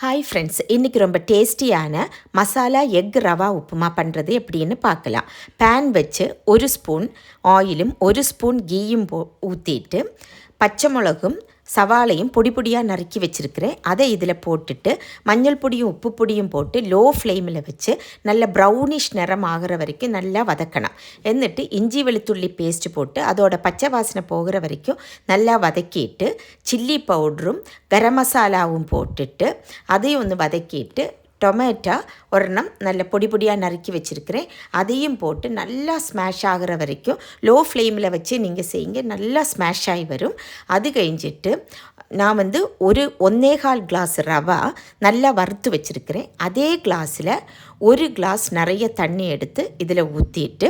Hi friends, இன்றைக்கி ரொம்ப டேஸ்டியான மசாலா எக் ரவா உப்புமா பண்ணுறது எப்படின்னு பார்க்கலாம். பேன் வச்சு 1 ஸ்பூன் ஆயிலும் 1 ஸ்பூன் கீயும் ஊற்றிட்டு பச்சை மிளகும் சவாளையும் பொடி பொடியாக நறுக்கி வச்சுருக்கிறேன். அதை இதில் போட்டுட்டு மஞ்சள் பொடியும் உப்பு பொடியும் போட்டு லோ ஃப்ளேமில் வச்சு நல்ல ப்ரௌனிஷ் நிறம் ஆகிற வரைக்கும் நல்லா வதக்கணும். എന്നിട്ട് இஞ்சி வெளுத்துள்ளி பேஸ்ட்டு போட்டு அதோட பச்சை வாசனை போகிற வரைக்கும் நல்லா வதக்கிட்டு சில்லி பவுடரும் கரம் மசாலாவும் போட்டுட்டு அதையும் ஒன்று வதக்கிட்டு டொமேட்டோ ஒரெண்ணம் நல்ல பொடி பொடியாக நறுக்கி வச்சுருக்கிறேன். அதையும் போட்டு நல்லா ஸ்மாஷ் ஆகிற வரைக்கும் லோ ஃப்ளேமில் வச்சு நீங்கள் செய்யுங்க. நல்லா ஸ்மாஷ் ஆகி வரும். அது கழிஞ்சிட்டு நான் 1.25 கிளாஸ் ரவா நல்லா வறுத்து வச்சுருக்கிறேன். அதே கிளாஸில் 1 கிளாஸ் நிறைய தண்ணி எடுத்து இதில் ஊற்றிட்டு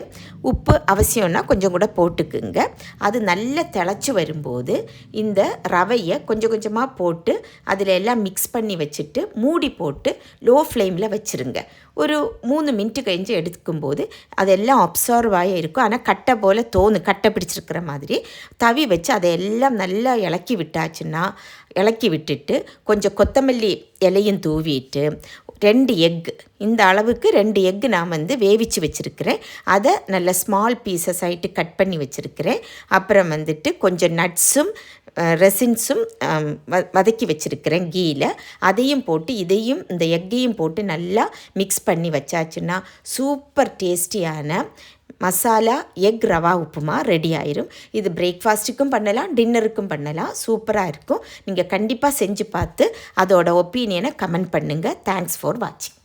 உப்பு அவசியம்னா கொஞ்சம் கூட போட்டுக்குங்க. அது நல்லா திளச்சி வரும்போது இந்த ரவையை கொஞ்சம் கொஞ்சமாக போட்டு அதில் எல்லாம் மிக்ஸ் பண்ணி வச்சுட்டு மூடி போட்டு லோ ஃப்ளேமில் வச்சுருங்க. ஒரு 3 மினிட்டு கழிஞ்சு எடுக்கும்போது அதெல்லாம் அப்சர்வ் ஆகி இருக்கும். ஆனால் கட்டை போல் கட்டை பிடிச்சிருக்கிற மாதிரி தவி வச்சு அதையெல்லாம் நல்லா இளக்கி விட்டுட்டு கொஞ்சம் கொத்தமல்லி இலையும் தூவிட்டு 2 எக், இந்த அளவுக்கு 2 எக் நான் வேவிச்சு வச்சுருக்கிறேன். அதை நல்ல ஸ்மால் பீசஸ் ஆகிட்டு கட் பண்ணி வச்சுருக்கிறேன். அப்புறம் கொஞ்சம் நட்ஸும் ரெசின்ஸும் வதக்கி வச்சுருக்கிறேன் கீயில். அதையும் போட்டு இதையும் இந்த எக்கையும் போட்டு நல்லா மிக்ஸ் பண்ணி வச்சாச்சுன்னா சூப்பர் டேஸ்டியான மசாலா எக் ரவா உப்புமா ரெடி ஆயிரும். இது பிரேக்ஃபாஸ்ட்டுக்கும் பண்ணலாம், டின்னருக்கும் பண்ணலாம். சூப்பராக இருக்கும். நீங்கள் கண்டிப்பாக செஞ்சு பார்த்து அதோட ஒப்பீனியனை கமெண்ட் பண்ணுங்கள். தேங்க்ஸ் ஃபார் வாட்சிங்.